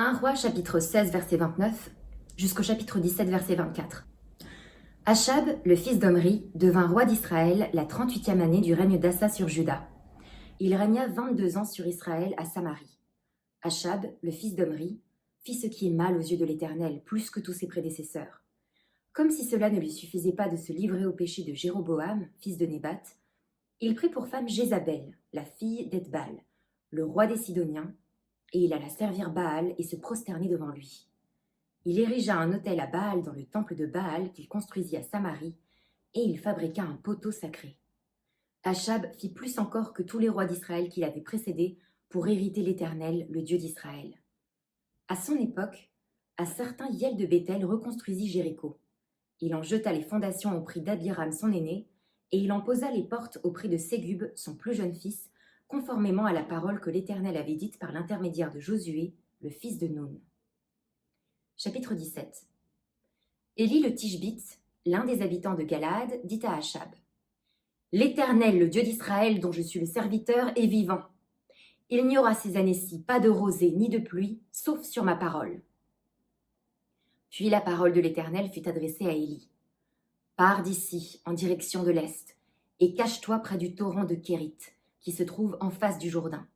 1 Roi chapitre 16 verset 29 jusqu'au chapitre 17 verset 24. Achab, le fils d'Omri, devint roi d'Israël la 38e année du règne d'Assa sur Juda. Il régna 22 ans sur Israël à Samarie. Achab, le fils d'Omri, fit ce qui est mal aux yeux de l'Éternel, plus que tous ses prédécesseurs. Comme si cela ne lui suffisait pas de se livrer au péché de Jéroboam, fils de Nébat, il prit pour femme Jézabel, la fille d'Ethbal, le roi des Sidoniens, et il alla servir Baal et se prosterner devant lui. Il érigea un autel à Baal dans le temple de Baal qu'il construisit à Samarie, et il fabriqua un poteau sacré. Achab fit plus encore que tous les rois d'Israël qui l'avaient précédé pour hériter l'Éternel, le Dieu d'Israël. À son époque, un certain Hiel de Béthel reconstruisit Jéricho. Il en jeta les fondations au prix d'Abiram son aîné, et il en posa les portes au prix de Ségub, son plus jeune fils, conformément à la parole que l'Éternel avait dite par l'intermédiaire de Josué, le fils de Nun. Chapitre 17. Élie le Tishbite, l'un des habitants de Galaad, dit à Achab: L'Éternel, le Dieu d'Israël, dont je suis le serviteur, est vivant. Il n'y aura ces années-ci pas de rosée ni de pluie, sauf sur ma parole. Puis la parole de l'Éternel fut adressée à Élie. Pars d'ici, en direction de l'est, et cache-toi près du torrent de Kérit, qui se trouve en face du Jourdain.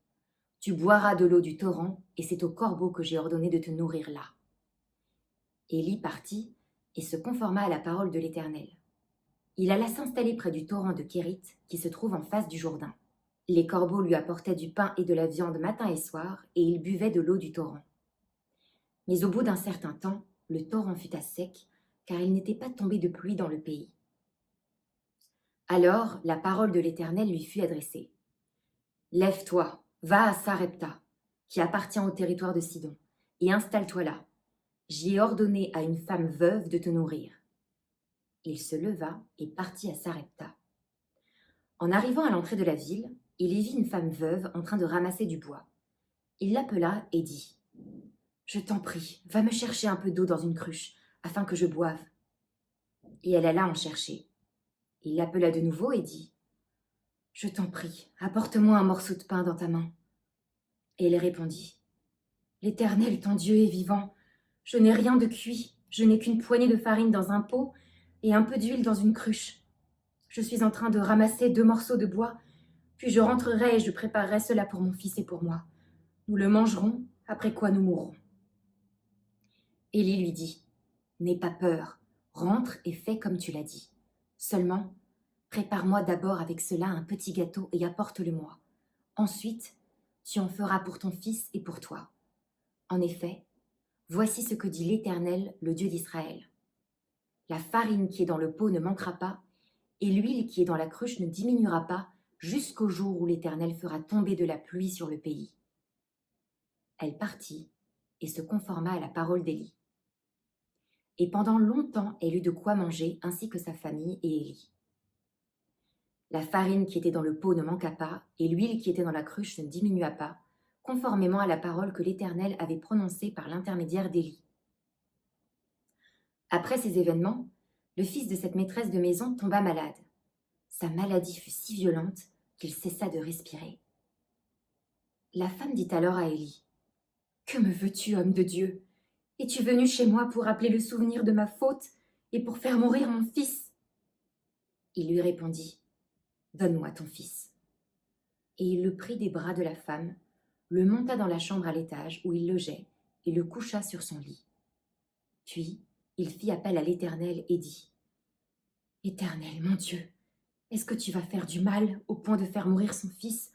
Tu boiras de l'eau du torrent, et c'est au corbeau que j'ai ordonné de te nourrir là. Élie partit et se conforma à la parole de l'Éternel. Il alla s'installer près du torrent de Kérit, qui se trouve en face du Jourdain. Les corbeaux lui apportaient du pain et de la viande matin et soir, et il buvait de l'eau du torrent. Mais au bout d'un certain temps, le torrent fut à sec, car il n'était pas tombé de pluie dans le pays. Alors la parole de l'Éternel lui fut adressée. Lève-toi, va à Sarepta, qui appartient au territoire de Sidon, et installe-toi là. J'y ai ordonné à une femme veuve de te nourrir. Il se leva et partit à Sarepta. En arrivant à l'entrée de la ville, il y vit une femme veuve en train de ramasser du bois. Il l'appela et dit : Je t'en prie, va me chercher un peu d'eau dans une cruche, afin que je boive. Et elle alla en chercher. Il l'appela de nouveau et dit : Je t'en prie, apporte-moi un morceau de pain dans ta main. Et elle répondit : L'Éternel, ton Dieu, est vivant. Je n'ai rien de cuit, je n'ai qu'une poignée de farine dans un pot et un peu d'huile dans une cruche. Je suis en train de ramasser 2 morceaux de bois, puis je rentrerai et je préparerai cela pour mon fils et pour moi. Nous le mangerons, après quoi nous mourrons. Élie lui dit : N'aie pas peur, rentre et fais comme tu l'as dit. Seulement, prépare-moi d'abord avec cela un petit gâteau et apporte-le-moi. Ensuite, tu en feras pour ton fils et pour toi. En effet, voici ce que dit l'Éternel, le Dieu d'Israël. La farine qui est dans le pot ne manquera pas, et l'huile qui est dans la cruche ne diminuera pas, jusqu'au jour où l'Éternel fera tomber de la pluie sur le pays. Elle partit et se conforma à la parole d'Élie. Et pendant longtemps, elle eut de quoi manger, ainsi que sa famille et Élie. La farine qui était dans le pot ne manqua pas, et l'huile qui était dans la cruche ne diminua pas, conformément à la parole que l'Éternel avait prononcée par l'intermédiaire d'Élie. Après ces événements, le fils de cette maîtresse de maison tomba malade. Sa maladie fut si violente qu'il cessa de respirer. La femme dit alors à Élie : Que me veux-tu, homme de Dieu ? Es-tu venu chez moi pour rappeler le souvenir de ma faute et pour faire mourir mon fils ? Il lui répondit : Donne-moi ton fils. Et il le prit des bras de la femme, le monta dans la chambre à l'étage où il logeait et le coucha sur son lit. Puis il fit appel à l'Éternel et dit : Éternel, mon Dieu, est-ce que tu vas faire du mal au point de faire mourir son fils,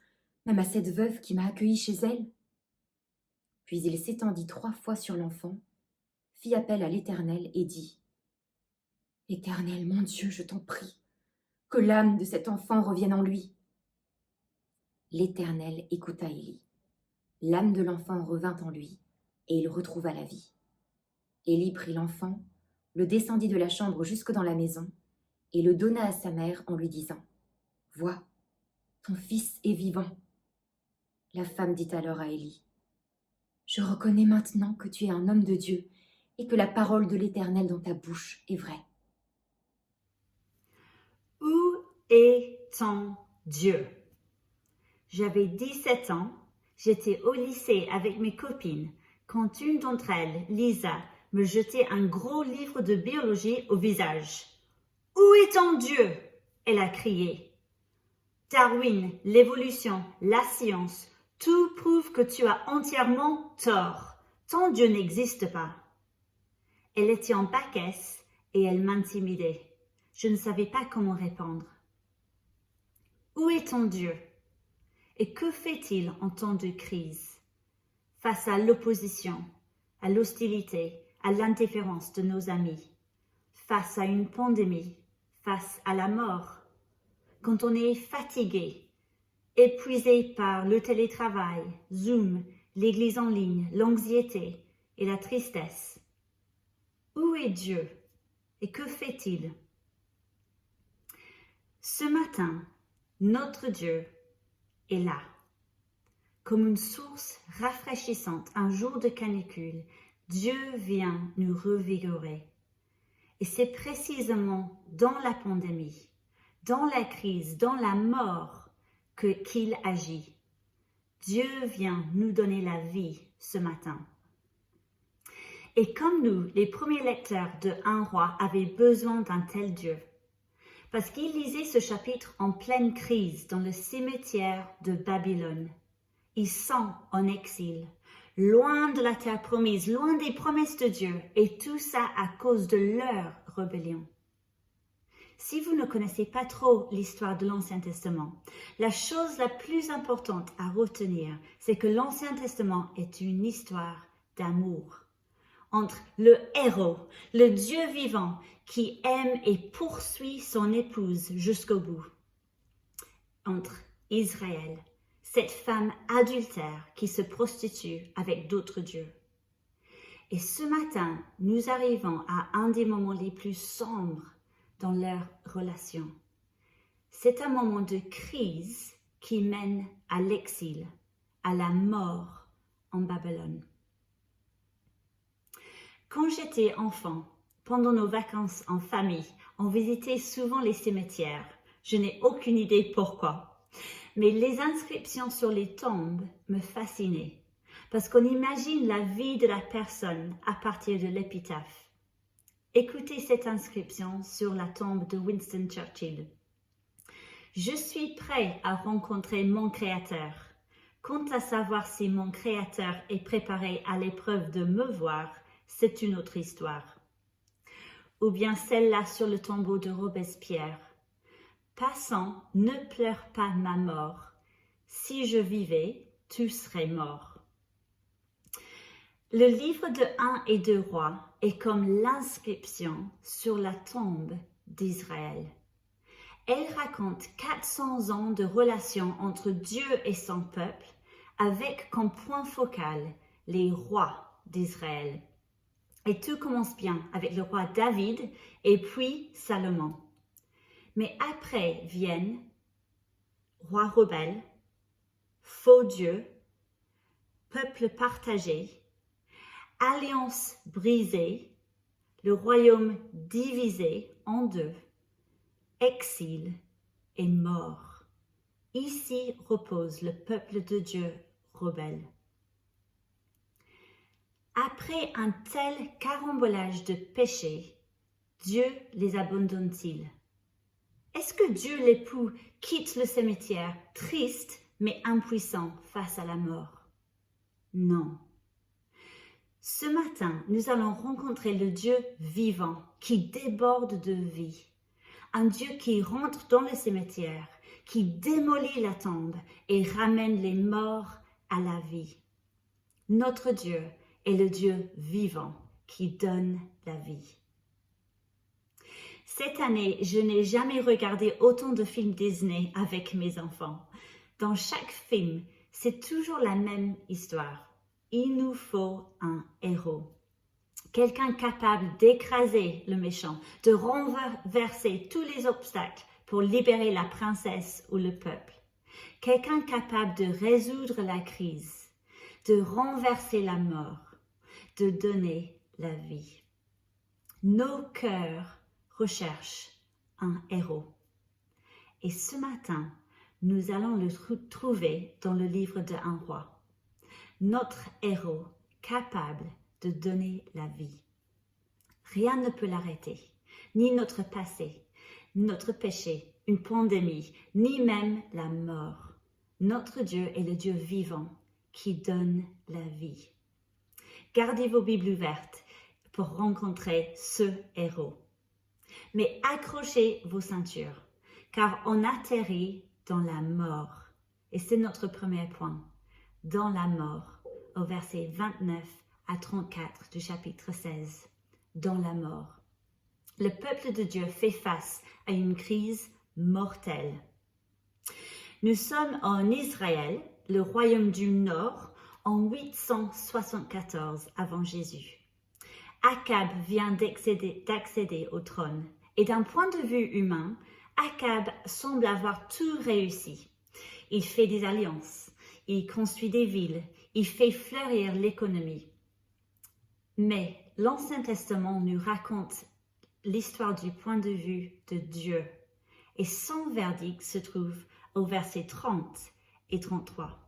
même à cette veuve qui m'a accueilli chez elle ? Puis il s'étendit 3 fois sur l'enfant, fit appel à l'Éternel et dit : Éternel, mon Dieu, je t'en prie, que l'âme de cet enfant revienne en lui. L'Éternel écouta Élie. L'âme de l'enfant revint en lui, et il retrouva la vie. Élie prit l'enfant, le descendit de la chambre jusque dans la maison, et le donna à sa mère en lui disant : Vois, ton fils est vivant. La femme dit alors à Élie : Je reconnais maintenant que tu es un homme de Dieu et que la parole de l'Éternel dans ta bouche est vraie. Où est ton Dieu ? J'avais 17 ans, j'étais au lycée avec mes copines quand une d'entre elles, Lisa, me jetait un gros livre de biologie au visage. « Où est ton Dieu ?» elle a crié. « Darwin, l'évolution, la science, tout prouve que tu as entièrement tort. Ton Dieu n'existe pas. » Elle était en bac S et elle m'intimidait. Je ne savais pas comment répondre. Où est ton Dieu? Et que fait-il en temps de crise? Face à l'opposition, à l'hostilité, à l'indifférence de nos amis, face à une pandémie, face à la mort, quand on est fatigué, épuisé par le télétravail, Zoom, l'église en ligne, l'anxiété et la tristesse. Où est Dieu et que fait-il? Ce matin, notre Dieu est là, comme une source rafraîchissante, un jour de canicule. Dieu vient nous revigorer. Et c'est précisément dans la pandémie, dans la crise, dans la mort qu'il agit. Dieu vient nous donner la vie ce matin. Et comme nous, les premiers lecteurs de 1 Roi avaient besoin d'un tel Dieu, parce qu'ils lisaient ce chapitre en pleine crise dans le cimetière de Babylone. Ils sont en exil, loin de la terre promise, loin des promesses de Dieu, et tout ça à cause de leur rébellion. Si vous ne connaissez pas trop l'histoire de l'Ancien Testament, la chose la plus importante à retenir, c'est que l'Ancien Testament est une histoire d'amour entre le héros, le Dieu vivant qui aime et poursuit son épouse jusqu'au bout, entre Israël, cette femme adultère qui se prostitue avec d'autres dieux. Et ce matin, nous arrivons à un des moments les plus sombres dans leur relation. C'est un moment de crise qui mène à l'exil, à la mort en Babylone. Quand j'étais enfant, pendant nos vacances en famille, on visitait souvent les cimetières. Je n'ai aucune idée pourquoi. Mais les inscriptions sur les tombes me fascinaient, parce qu'on imagine la vie de la personne à partir de l'épitaphe. Écoutez cette inscription sur la tombe de Winston Churchill. « Je suis prêt à rencontrer mon Créateur. Quant à savoir si mon Créateur est préparé à l'épreuve de me voir, c'est une autre histoire. » Ou bien celle-là sur le tombeau de Robespierre. « Passant, ne pleure pas ma mort. Si je vivais, tu serais mort. » Le livre de 1 et 2 Rois est comme l'inscription sur la tombe d'Israël. Elle raconte 400 ans de relation entre Dieu et son peuple, avec comme point focal les rois d'Israël. Et tout commence bien avec le roi David et puis Salomon. Mais après viennent rois rebelles, faux dieux, peuple partagé, alliance brisée, le royaume divisé en deux, exil et mort. Ici repose le peuple de Dieu rebelle. Après un tel carambolage de péchés, Dieu les abandonne-t-il? Est-ce que Dieu l'époux quitte le cimetière, triste mais impuissant face à la mort? Non. Ce matin, nous allons rencontrer le Dieu vivant qui déborde de vie. Un Dieu qui rentre dans le cimetière, qui démolit la tombe et ramène les morts à la vie. Notre Dieu est le Dieu vivant qui donne la vie. Cette année, je n'ai jamais regardé autant de films Disney avec mes enfants. Dans chaque film, c'est toujours la même histoire. Il nous faut un héros. Quelqu'un capable d'écraser le méchant, de renverser tous les obstacles pour libérer la princesse ou le peuple. Quelqu'un capable de résoudre la crise, de renverser la mort, de donner la vie. Nos cœurs recherchent un héros. Et ce matin, nous allons le trouver dans le livre de 1 Roi. Notre héros capable de donner la vie. Rien ne peut l'arrêter, ni notre passé, notre péché, une pandémie, ni même la mort. Notre Dieu est le Dieu vivant qui donne la vie. Gardez vos Bibles ouvertes pour rencontrer ce héros. Mais accrochez vos ceintures, car on atterrit dans la mort. Et c'est notre premier point, dans la mort, au verset 29 à 34 du chapitre 16, dans la mort. Le peuple de Dieu fait face à une crise mortelle. Nous sommes en Israël, le royaume du Nord, en 874 avant Jésus. Akab vient d'accéder au trône et d'un point de vue humain, Akab semble avoir tout réussi. Il fait des alliances, il construit des villes, il fait fleurir l'économie. Mais l'Ancien Testament nous raconte l'histoire du point de vue de Dieu et son verdict se trouve au verset 30 et 33.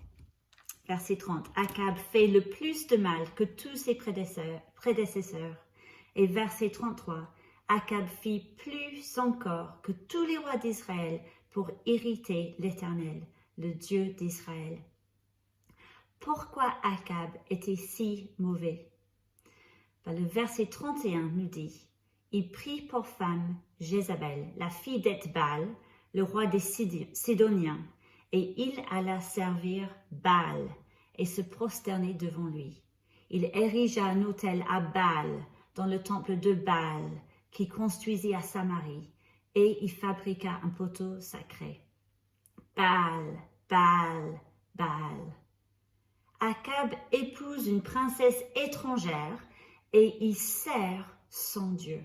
Verset 30, Akab fait le plus de mal que tous ses prédécesseurs. Et verset 33, Akab fit plus encore que tous les rois d'Israël pour irriter l'Éternel, le Dieu d'Israël. Pourquoi Akab était si mauvais? Le verset 31 nous dit, il prit pour femme Jézabel, la fille d'Ethbaal, le roi des Sidoniens, et il alla servir Baal et se prosterner devant lui. Il érigea un autel à Baal dans le temple de Baal qu'il construisit à Samarie et il fabriqua un poteau sacré. Baal, Baal, Baal. Akab épouse une princesse étrangère et il sert son Dieu.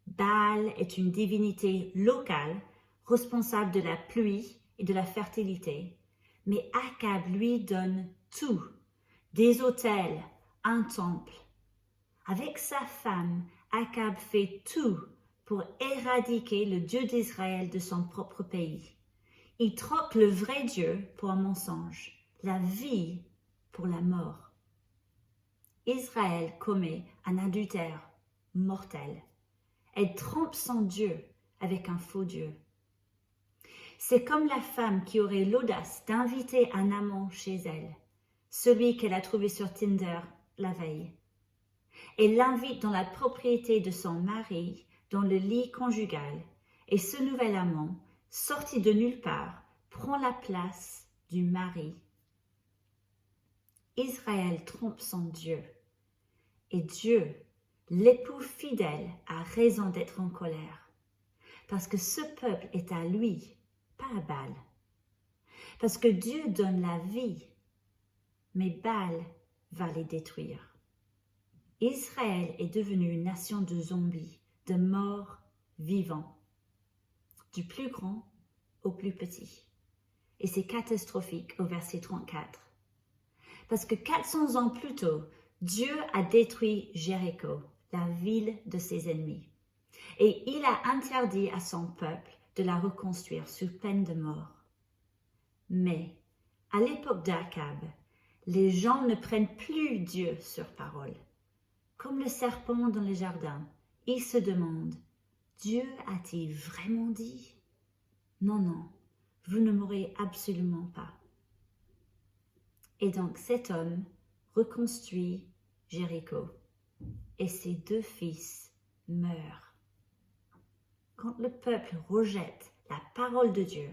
Baal est une divinité locale responsable de la pluie et de la fertilité, mais Akab lui donne tout, des autels, un temple. Avec sa femme, Akab fait tout pour éradiquer le Dieu d'Israël de son propre pays. Il troque le vrai Dieu pour un mensonge, la vie pour la mort. Israël commet un adultère mortel. Elle trompe son Dieu avec un faux Dieu. C'est comme la femme qui aurait l'audace d'inviter un amant chez elle, celui qu'elle a trouvé sur Tinder la veille. Elle l'invite dans la propriété de son mari, dans le lit conjugal, et ce nouvel amant, sorti de nulle part, prend la place du mari. Israël trompe son Dieu, et Dieu, l'époux fidèle, a raison d'être en colère, parce que ce peuple est à lui, pas à Baal. Parce que Dieu donne la vie, mais Baal va les détruire. Israël est devenu une nation de zombies, de morts vivants, du plus grand au plus petit. Et c'est catastrophique au verset 34. Parce que 400 ans plus tôt, Dieu a détruit Jéricho, la ville de ses ennemis. Et il a interdit à son peuple de la reconstruire sous peine de mort. Mais, à l'époque d'Akab, les gens ne prennent plus Dieu sur parole. Comme le serpent dans le jardin, ils se demandent, Dieu a-t-il vraiment dit? Non, non, vous ne mourrez absolument pas. Et donc cet homme reconstruit Jéricho et ses 2 fils meurent. Quand le peuple rejette la parole de Dieu,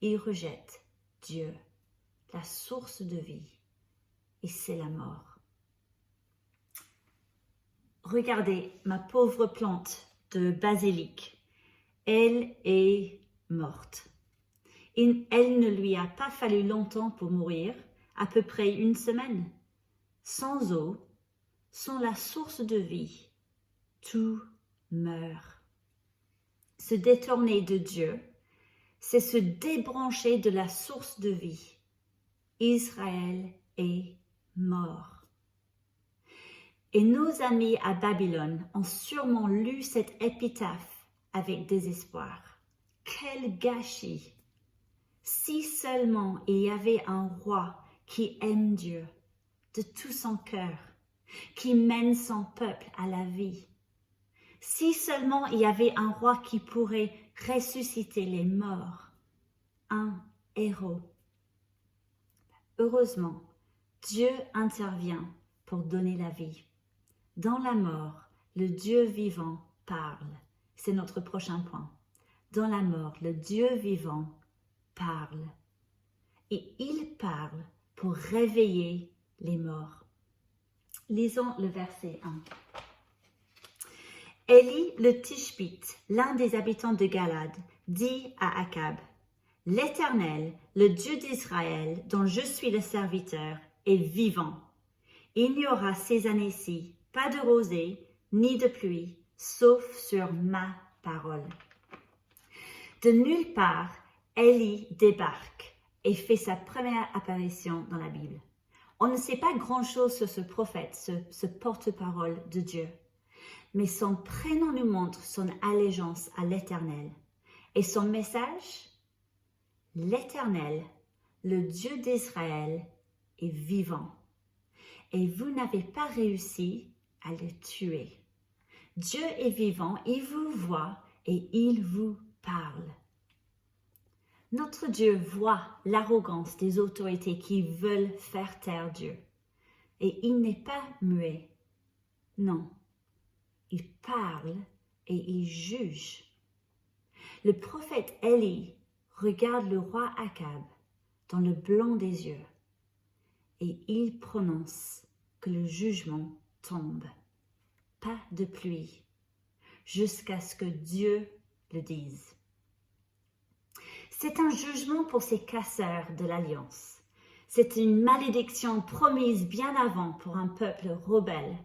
il rejette Dieu, la source de vie, et c'est la mort. Regardez ma pauvre plante de basilic. Elle est morte. Elle ne lui a pas fallu longtemps pour mourir, à peu près 1 semaine. Sans eau, sans la source de vie, tout meurt. Se détourner de Dieu, c'est se débrancher de la source de vie. Israël est mort. Et nos amis à Babylone ont sûrement lu cette épitaphe avec désespoir. Quel gâchis! Si seulement il y avait un roi qui aime Dieu, de tout son cœur, qui mène son peuple à la vie. Si seulement il y avait un roi qui pourrait ressusciter les morts, un héros. Heureusement, Dieu intervient pour donner la vie. Dans la mort, le Dieu vivant parle. C'est notre prochain point. Dans la mort, le Dieu vivant parle. Et il parle pour réveiller les morts. Lisons le verset 1. Élie le Tishbite, l'un des habitants de Galad, dit à Akab, « L'Éternel, le Dieu d'Israël, dont je suis le serviteur, est vivant. Il n'y aura ces années-ci pas de rosée ni de pluie, sauf sur ma parole. » De nulle part, Élie débarque et fait sa première apparition dans la Bible. On ne sait pas grand-chose sur ce prophète, ce porte-parole de Dieu. Mais son prénom nous montre son allégeance à l'Éternel. Et son message, l'Éternel, le Dieu d'Israël, est vivant. Et vous n'avez pas réussi à le tuer. Dieu est vivant, il vous voit et il vous parle. Notre Dieu voit l'arrogance des autorités qui veulent faire taire Dieu. Et il n'est pas muet. Non. Il parle et il juge. Le prophète Élie regarde le roi Akab dans le blanc des yeux et il prononce que le jugement tombe. Pas de pluie jusqu'à ce que Dieu le dise. C'est un jugement pour ces casseurs de l'Alliance. C'est une malédiction promise bien avant pour un peuple rebelle.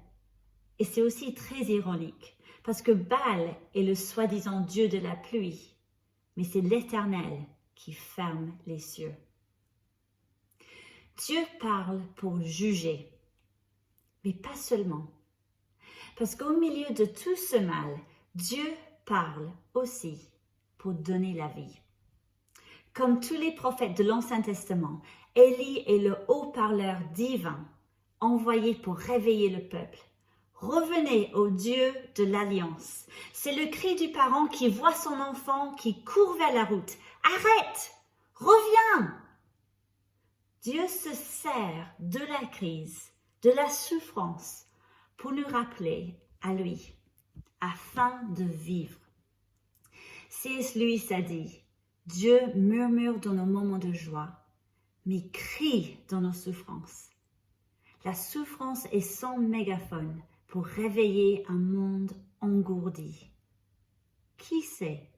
Et c'est aussi très ironique, parce que Baal est le soi-disant Dieu de la pluie, mais c'est l'Éternel qui ferme les cieux. Dieu parle pour juger, mais pas seulement. Parce qu'au milieu de tout ce mal, Dieu parle aussi pour donner la vie. Comme tous les prophètes de l'Ancien Testament, Élie est le haut-parleur divin, envoyé pour réveiller le peuple. Revenez au Dieu de l'Alliance. C'est le cri du parent qui voit son enfant qui court vers la route. Arrête! Reviens! Dieu se sert de la crise, de la souffrance, pour nous rappeler à lui, afin de vivre. C.S. Lewis a dit, Dieu murmure dans nos moments de joie, mais crie dans nos souffrances. La souffrance est son mégaphone pour réveiller un monde engourdi. Qui sait?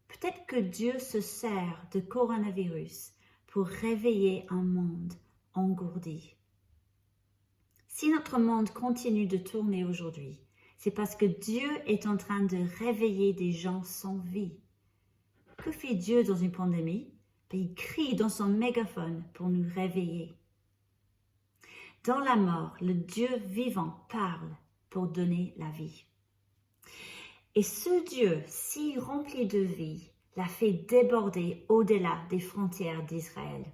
Peut-être que Dieu se sert de coronavirus pour réveiller un monde engourdi. Si notre monde continue de tourner aujourd'hui, c'est parce que Dieu est en train de réveiller des gens sans vie. Que fait Dieu dans une pandémie? Il crie dans son mégaphone pour nous réveiller. Dans la mort, le Dieu vivant parle pour donner la vie. Et ce Dieu, si rempli de vie, l'a fait déborder au-delà des frontières d'Israël.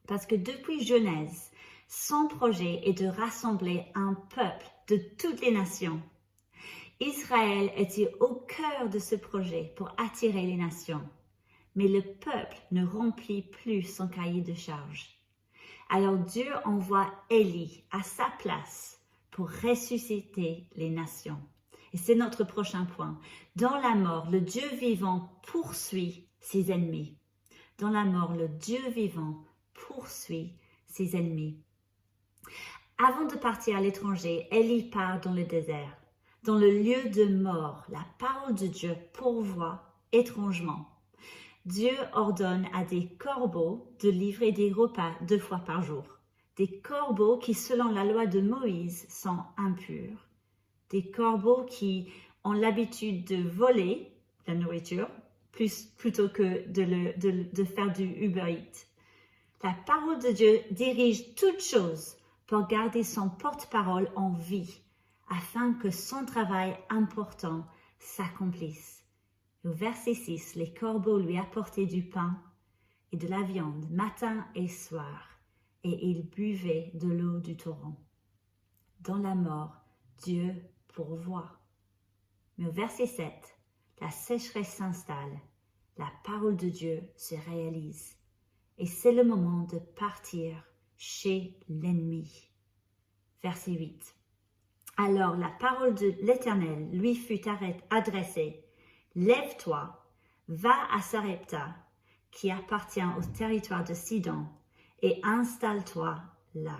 Parce que depuis Genèse, son projet est de rassembler un peuple de toutes les nations. Israël était au cœur de ce projet pour attirer les nations. Mais le peuple ne remplit plus son cahier de charges. Alors Dieu envoie Élie à sa place pour ressusciter les nations. Et c'est notre prochain point. Dans la mort, le Dieu vivant poursuit ses ennemis. Dans la mort, le Dieu vivant poursuit ses ennemis. Avant de partir à l'étranger, Élie part dans le désert. Dans le lieu de mort, la parole de Dieu pourvoit étrangement. Dieu ordonne à des corbeaux de livrer des repas 2 fois par jour. Des corbeaux qui, selon la loi de Moïse, sont impurs. Des corbeaux qui ont l'habitude de voler la nourriture plutôt que de faire du Uber Eats. La parole de Dieu dirige toutes choses pour garder son porte-parole en vie, afin que son travail important s'accomplisse. Au verset 6, les corbeaux lui apportaient du pain et de la viande matin et soir, et ils buvaient de l'eau du torrent. Dans la mort, Dieu pourvoit. Mais au verset 7, la sécheresse s'installe, la parole de Dieu se réalise, et c'est le moment de partir chez l'ennemi. Verset 8. Alors la parole de l'Éternel lui fut adressée. Lève-toi, va à Sarepta, qui appartient au territoire de Sidon, et installe-toi là.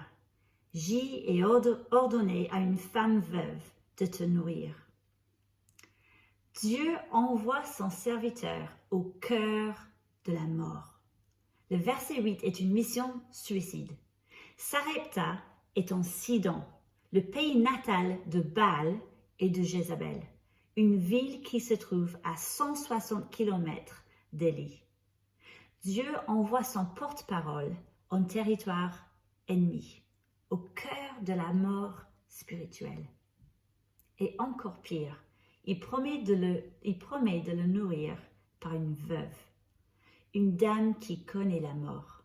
J'y ai ordonné à une femme veuve de te nourrir. Dieu envoie son serviteur au cœur de la mort. Le verset 8 est une mission suicide. Sarepta est en Sidon, le pays natal de Baal et de Jézabel, une ville qui se trouve à 160 km d'Élie. Dieu envoie son porte-parole en territoire ennemi, au cœur de la mort spirituelle. Et encore pire, il promet de le nourrir par une veuve, une dame qui connaît la mort.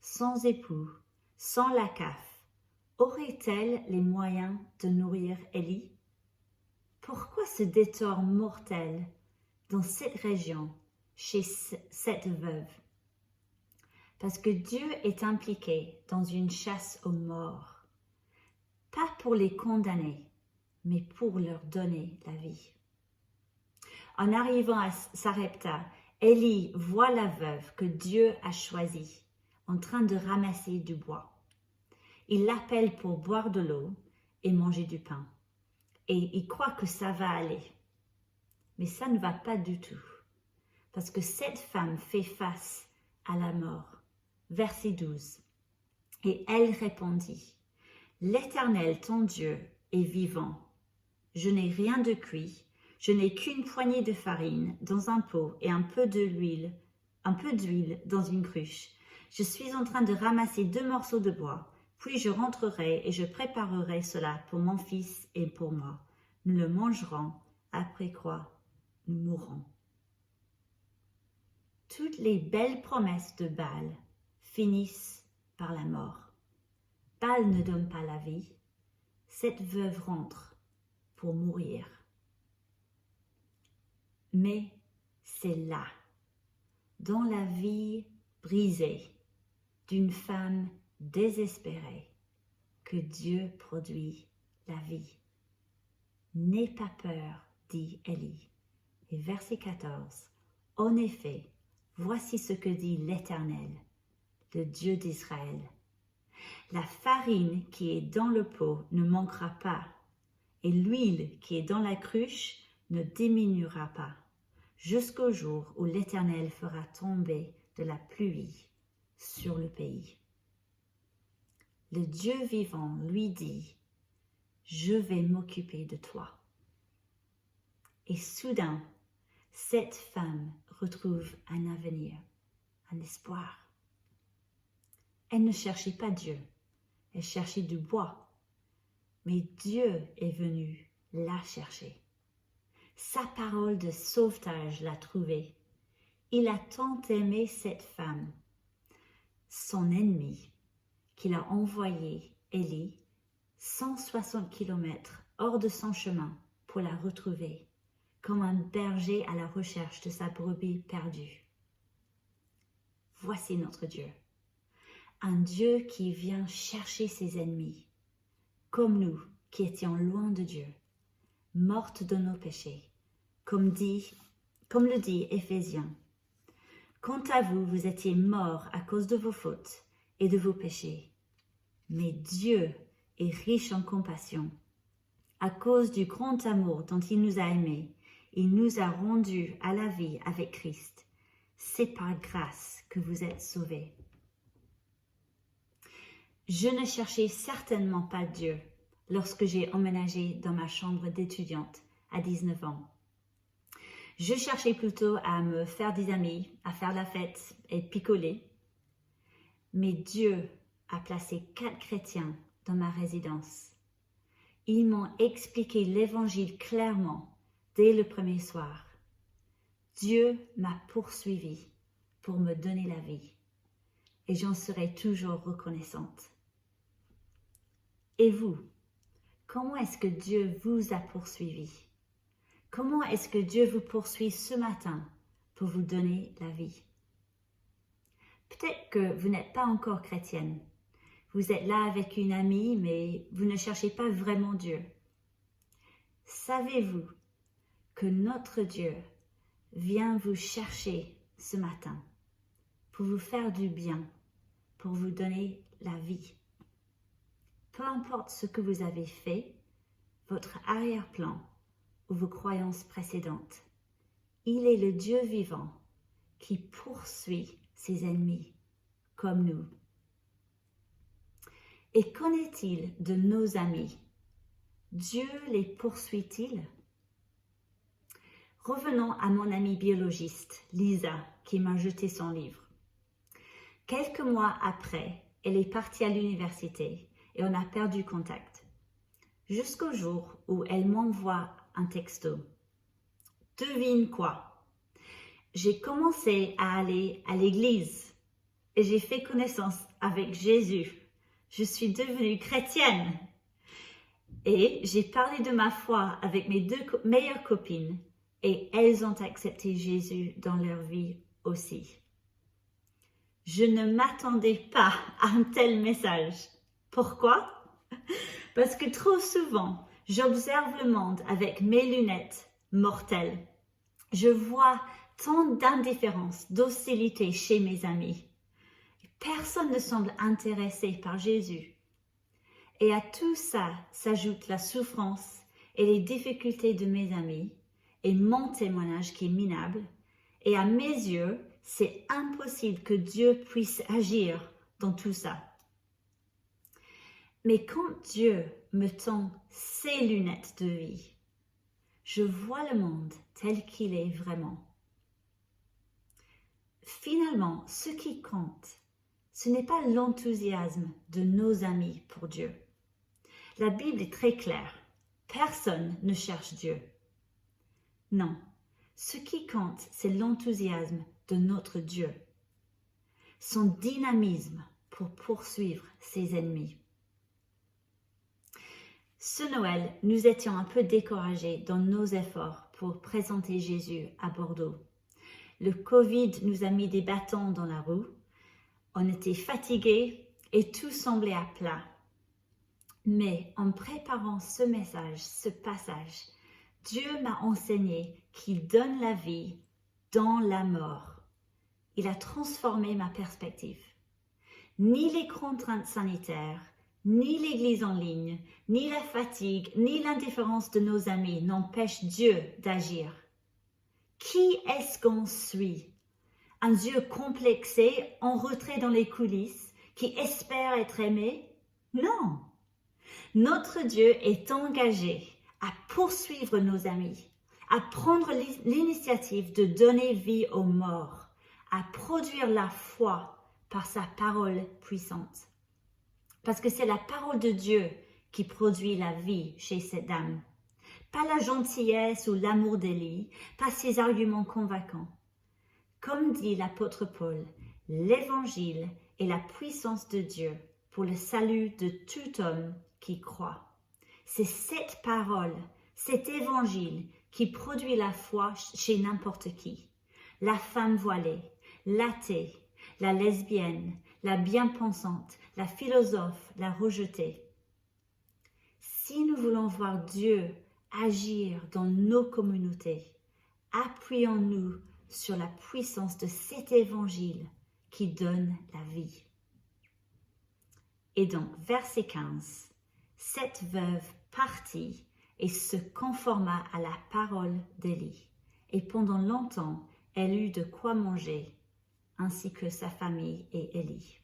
Sans époux, sans la CAF, aurait-elle les moyens de nourrir Élie? Pourquoi ce détour mortel dans cette région, chez cette veuve? Parce que Dieu est impliqué dans une chasse aux morts, pas pour les condamner, mais pour leur donner la vie. En arrivant à Sarepta, Élie voit la veuve que Dieu a choisie en train de ramasser du bois. Il l'appelle pour boire de l'eau et manger du pain. Et il croit que ça va aller. Mais ça ne va pas du tout. Parce que cette femme fait face à la mort. Verset 12. Et elle répondit, « L'Éternel, ton Dieu, est vivant. Je n'ai rien de cuit. Je n'ai qu'une poignée de farine dans un pot et un peu d'huile dans une cruche. Je suis en train de ramasser 2 morceaux de bois. Puis je rentrerai et je préparerai cela pour mon fils et pour moi. Nous le mangerons, après quoi nous mourrons. » Toutes les belles promesses de Baal finissent par la mort. Baal ne donne pas la vie. Cette veuve rentre pour mourir. Mais c'est là, dans la vie brisée d'une femme désespérée, que Dieu produit la vie. N'aie pas peur, dit Élie. Et verset 14. En effet, voici ce que dit l'Éternel, le Dieu d'Israël. La farine qui est dans le pot ne manquera pas, et l'huile qui est dans la cruche ne diminuera pas, jusqu'au jour où l'Éternel fera tomber de la pluie sur le pays. Le Dieu vivant lui dit, « Je vais m'occuper de toi. » Et soudain, cette femme retrouve un avenir, un espoir. Elle ne cherchait pas Dieu, elle cherchait du bois, mais Dieu est venu la chercher. Sa parole de sauvetage l'a trouvée. Il a tant aimé cette femme, son ennemi, qu'il a envoyé Élie 160 km hors de son chemin pour la retrouver, comme un berger à la recherche de sa brebis perdue. Voici notre Dieu, un Dieu qui vient chercher ses ennemis, comme nous qui étions loin de Dieu, mortes de nos péchés, comme le dit Éphésiens. Quant à vous, vous étiez morts à cause de vos fautes et de vos péchés. Mais Dieu est riche en compassion. À cause du grand amour dont il nous a aimés, il nous a rendus à la vie avec Christ. C'est par grâce que vous êtes sauvés. Je ne cherchais certainement pas Dieu lorsque j'ai emménagé dans ma chambre d'étudiante à 19 ans. Je cherchais plutôt à me faire des amis, à faire la fête et picoler. Mais Dieu a placé 4 chrétiens dans ma résidence. Ils m'ont expliqué l'évangile clairement dès le premier soir. Dieu m'a poursuivi pour me donner la vie. et j'en serai toujours reconnaissante. Et vous, comment est-ce que Dieu vous a poursuivi? Comment est-ce que Dieu vous poursuit ce matin pour vous donner la vie? Peut-être que vous n'êtes pas encore chrétienne. Vous êtes là avec une amie, mais vous ne cherchez pas vraiment Dieu. Savez-vous que notre Dieu vient vous chercher ce matin pour vous faire du bien, pour vous donner la vie? Peu importe ce que vous avez fait, votre arrière-plan ou vos croyances précédentes, il est le Dieu vivant qui poursuit ses ennemis comme nous. Et qu'en est-il de nos amis? Dieu les poursuit-il? Revenons à mon amie biologiste, Lisa, qui m'a jeté son livre. Quelques mois après, elle est partie à l'université et on a perdu contact. Jusqu'au jour où elle m'envoie un texto. Devine quoi? J'ai commencé à aller à l'église et j'ai fait connaissance avec Jésus. Je suis devenue chrétienne et j'ai parlé de ma foi avec mes deux meilleures copines et elles ont accepté Jésus dans leur vie aussi. Je ne m'attendais pas à un tel message. Pourquoi? Parce que trop souvent, j'observe le monde avec mes lunettes mortelles. Je vois tant d'indifférence, d'hostilité chez mes amis. Personne ne semble intéressé par Jésus. Et à tout ça s'ajoute la souffrance et les difficultés de mes amis et mon témoignage qui est minable. Et à mes yeux, c'est impossible que Dieu puisse agir dans tout ça. Mais quand Dieu me tend ses lunettes de vie, je vois le monde tel qu'il est vraiment. Finalement, ce qui compte, ce n'est pas l'enthousiasme de nos amis pour Dieu. La Bible est très claire. Personne ne cherche Dieu. Non, ce qui compte, c'est l'enthousiasme de notre Dieu. Son dynamisme pour poursuivre ses ennemis. Ce Noël, nous étions un peu découragés dans nos efforts pour présenter Jésus à Bordeaux. Le Covid nous a mis des bâtons dans la roue. On était fatigués et tout semblait à plat. Mais en préparant ce message, ce passage, Dieu m'a enseigné qu'il donne la vie dans la mort. Il a transformé ma perspective. Ni les contraintes sanitaires, ni l'église en ligne, ni la fatigue, ni l'indifférence de nos amis n'empêchent Dieu d'agir. Qui est-ce qu'on suit? Un Dieu complexé, en retrait dans les coulisses, qui espère être aimé? Non! Notre Dieu est engagé à poursuivre nos amis, à prendre l'initiative de donner vie aux morts, à produire la foi par sa parole puissante. Parce que c'est la parole de Dieu qui produit la vie chez cette dame. Pas la gentillesse ou l'amour d'Élie, pas ses arguments convaincants. Comme dit l'apôtre Paul, l'évangile est la puissance de Dieu pour le salut de tout homme qui croit. C'est cette parole, cet évangile qui produit la foi chez n'importe qui. La femme voilée, l'athée, la lesbienne, la bien-pensante, la philosophe, la rejetée. Si nous voulons voir Dieu agir dans nos communautés, appuyons-nous sur la puissance de cet évangile qui donne la vie. Et donc, verset 15, cette veuve partit et se conforma à la parole d'Élie. Et pendant longtemps, elle eut de quoi manger, ainsi que sa famille et Élie.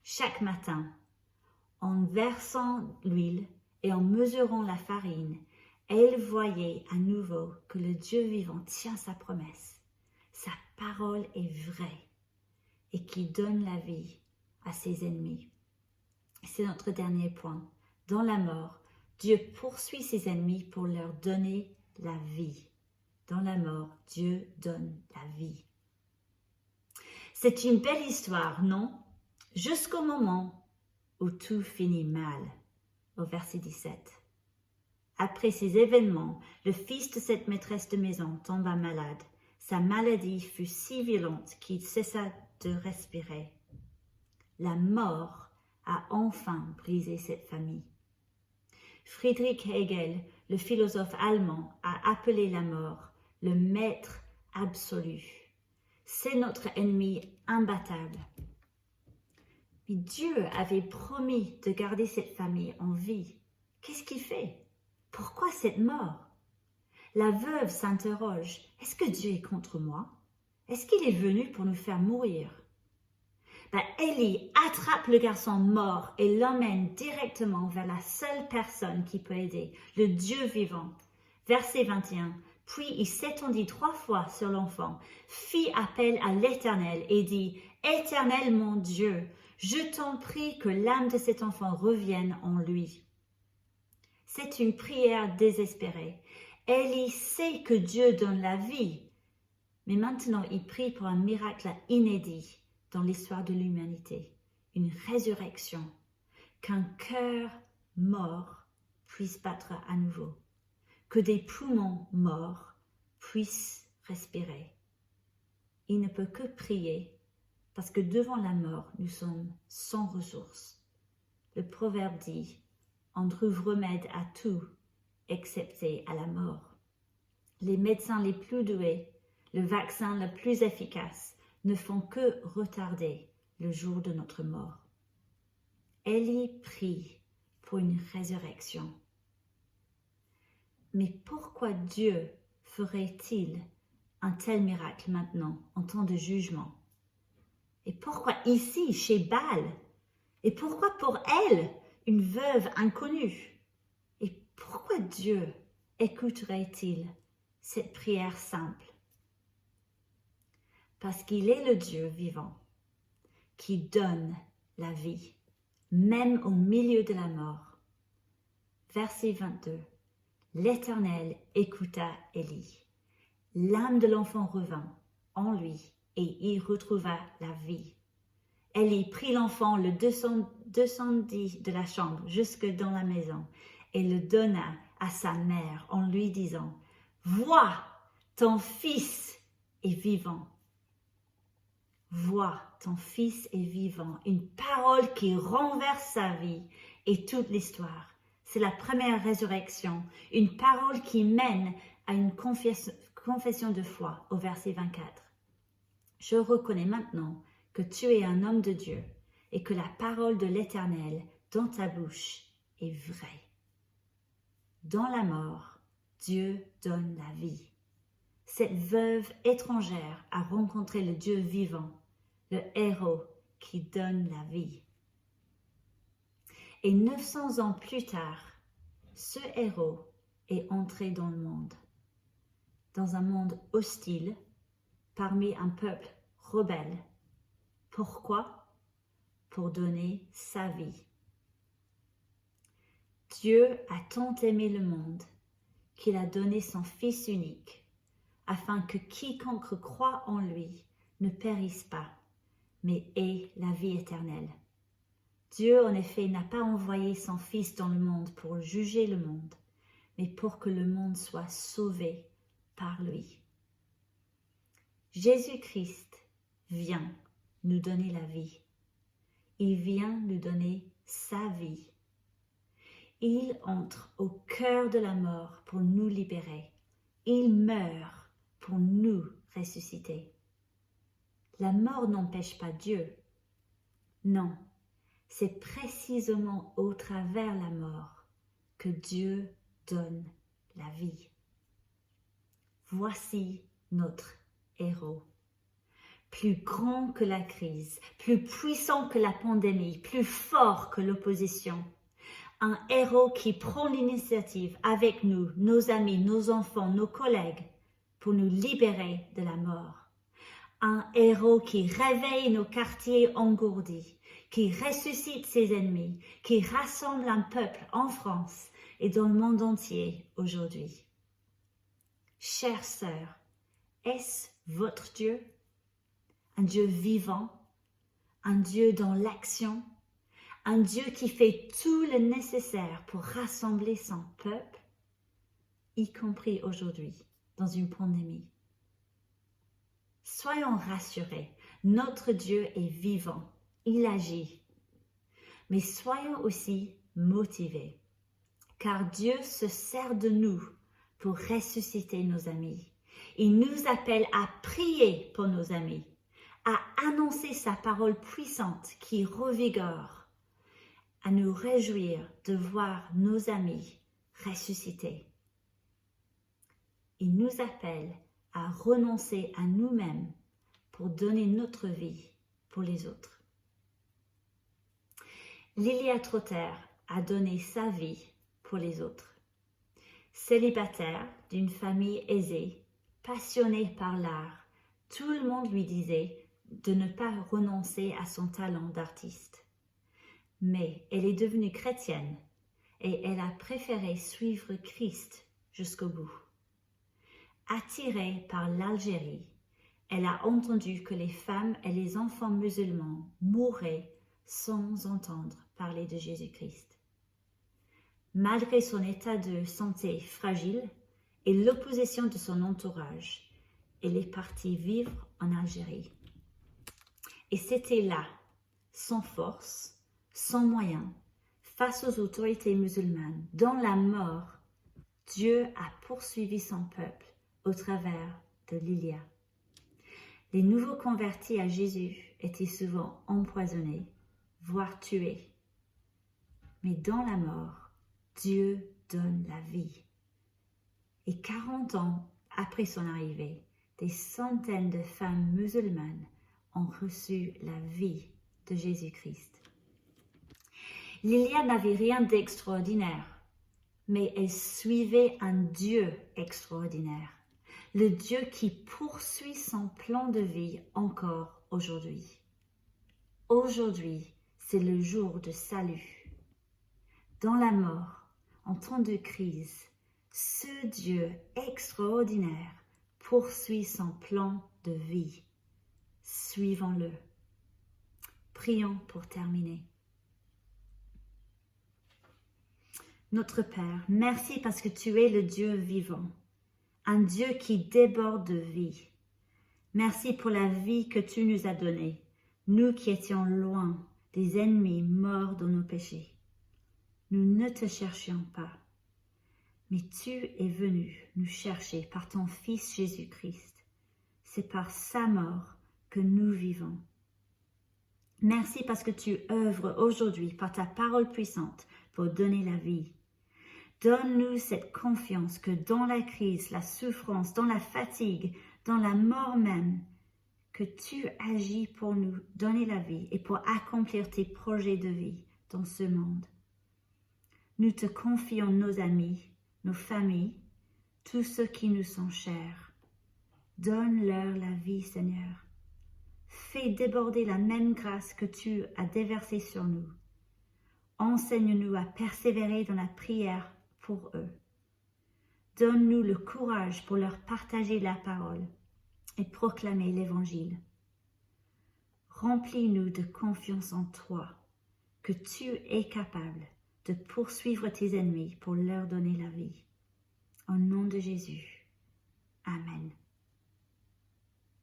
Chaque matin, en versant l'huile et en mesurant la farine, elle voyait à nouveau que le Dieu vivant tient sa promesse. Sa parole est vraie et qui donne la vie à ses ennemis. C'est notre dernier point. Dans la mort, Dieu poursuit ses ennemis pour leur donner la vie. Dans la mort, Dieu donne la vie. C'est une belle histoire, non? Jusqu'au moment où tout finit mal, au verset 17. Après ces événements, le fils de cette maîtresse de maison tomba malade. Sa maladie fut si violente qu'il cessa de respirer. La mort a enfin brisé cette famille. Friedrich Hegel, le philosophe allemand, a appelé la mort le maître absolu. C'est notre ennemi imbattable. Mais Dieu avait promis de garder cette famille en vie. Qu'est-ce qu'il fait? Pourquoi cette mort? La veuve s'interroge. Est-ce que Dieu est contre moi? Est-ce qu'il est venu pour nous faire mourir? Élie attrape le garçon mort et l'emmène directement vers la seule personne qui peut aider, le Dieu vivant. Verset 21. Puis il s'étendit 3 fois sur l'enfant, fit appel à l'Éternel et dit « Éternel mon Dieu, je t'en prie que l'âme de cet enfant revienne en lui. » C'est une prière désespérée. Élie sait que Dieu donne la vie, mais maintenant il prie pour un miracle inédit dans l'histoire de l'humanité, une résurrection, qu'un cœur mort puisse battre à nouveau, que des poumons morts puissent respirer. Il ne peut que prier parce que devant la mort, nous sommes sans ressources. Le proverbe dit « On trouve remède à tout, excepté à la mort ». Les médecins les plus doués, le vaccin le plus efficace, ne font que retarder le jour de notre mort. Élie prie pour une résurrection. Mais pourquoi Dieu ferait-il un tel miracle maintenant, en temps de jugement? Et pourquoi ici, chez Baal? Et pourquoi pour elle, une veuve inconnue? Et pourquoi Dieu écouterait-il cette prière simple? Parce qu'il est le Dieu vivant qui donne la vie, même au milieu de la mort. Verset 22. L'Éternel écouta Élie. L'âme de l'enfant revint en lui et il retrouva la vie. Élie prit l'enfant, le descendit de la chambre jusque dans la maison et le donna à sa mère en lui disant « Vois, ton fils est vivant. » Vois, ton fils est vivant, une parole qui renverse sa vie et toute l'histoire. C'est la première résurrection, une parole qui mène à une confession de foi au verset 24. Je reconnais maintenant que tu es un homme de Dieu et que la parole de l'Éternel dans ta bouche est vraie. Dans la mort, Dieu donne la vie. Cette veuve étrangère a rencontré le Dieu vivant, le héros qui donne la vie. Et 900 ans plus tard, ce héros est entré dans le monde, dans un monde hostile, parmi un peuple rebelle. Pourquoi? Pour donner sa vie. Dieu a tant aimé le monde qu'il a donné son Fils unique, afin que quiconque croit en lui ne périsse pas, mais ait la vie éternelle. Dieu, en effet, n'a pas envoyé son Fils dans le monde pour juger le monde, mais pour que le monde soit sauvé par lui. Jésus-Christ vient nous donner la vie. Il vient nous donner sa vie. Il entre au cœur de la mort pour nous libérer. Il meurt pour nous ressusciter. La mort n'empêche pas Dieu. Non, c'est précisément au travers la mort que Dieu donne la vie. Voici notre héros. Plus grand que la crise, plus puissant que la pandémie, plus fort que l'opposition. Un héros qui prend l'initiative avec nous, nos amis, nos enfants, nos collègues, pour nous libérer de la mort. Un héros qui réveille nos quartiers engourdis, qui ressuscite ses ennemis, qui rassemble un peuple en France et dans le monde entier aujourd'hui. Chères sœurs, est-ce votre Dieu? un Dieu vivant, un Dieu dans l'action, un Dieu qui fait tout le nécessaire pour rassembler son peuple, y compris aujourd'hui, dans une pandémie. Soyons rassurés, notre Dieu est vivant, il agit. Mais soyons aussi motivés, car Dieu se sert de nous pour ressusciter nos amis. Il nous appelle à prier pour nos amis, à annoncer sa parole puissante qui revigore, à nous réjouir de voir nos amis ressuscités. Il nous appelle à renoncer à nous-mêmes pour donner notre vie pour les autres. Lilia Trotter a donné sa vie pour les autres. Célibataire d'une famille aisée, passionnée par l'art, tout le monde lui disait de ne pas renoncer à son talent d'artiste. Mais elle est devenue chrétienne et elle a préféré suivre Christ jusqu'au bout. Attirée par l'Algérie, elle a entendu que les femmes et les enfants musulmans mouraient sans entendre parler de Jésus-Christ. Malgré son état de santé fragile et l'opposition de son entourage, elle est partie vivre en Algérie. Et c'était là, sans force, sans moyens, face aux autorités musulmanes, dans la mort, Dieu a poursuivi son peuple au travers de Lilia. Les nouveaux convertis à Jésus étaient souvent empoisonnés, voire tués. Mais dans la mort, Dieu donne la vie. Et 40 ans après son arrivée, des centaines de femmes musulmanes ont reçu la vie de Jésus-Christ. Lilia n'avait rien d'extraordinaire, mais elle suivait un Dieu extraordinaire, le Dieu qui poursuit son plan de vie encore aujourd'hui. Aujourd'hui, c'est le jour de salut. Dans la mort, en temps de crise, ce Dieu extraordinaire poursuit son plan de vie. Suivons-le. Prions pour terminer. Notre Père, merci parce que tu es le Dieu vivant, un Dieu qui déborde de vie. Merci pour la vie que tu nous as donnée, nous qui étions loin, des ennemis morts dans nos péchés. Nous ne te cherchions pas, mais tu es venu nous chercher par ton Fils Jésus-Christ. C'est par sa mort que nous vivons. Merci parce que tu œuvres aujourd'hui par ta parole puissante pour donner la vie. Donne-nous cette confiance que dans la crise, la souffrance, dans la fatigue, dans la mort même, que tu agis pour nous donner la vie et pour accomplir tes projets de vie dans ce monde. Nous te confions nos amis, nos familles, tous ceux qui nous sont chers. Donne-leur la vie, Seigneur. Fais déborder la même grâce que tu as déversée sur nous. Enseigne-nous à persévérer dans la prière pour eux. Donne-nous le courage pour leur partager la parole et proclamer l'Évangile. Remplis-nous de confiance en toi, que tu es capable de poursuivre tes ennemis pour leur donner la vie. Au nom de Jésus. Amen.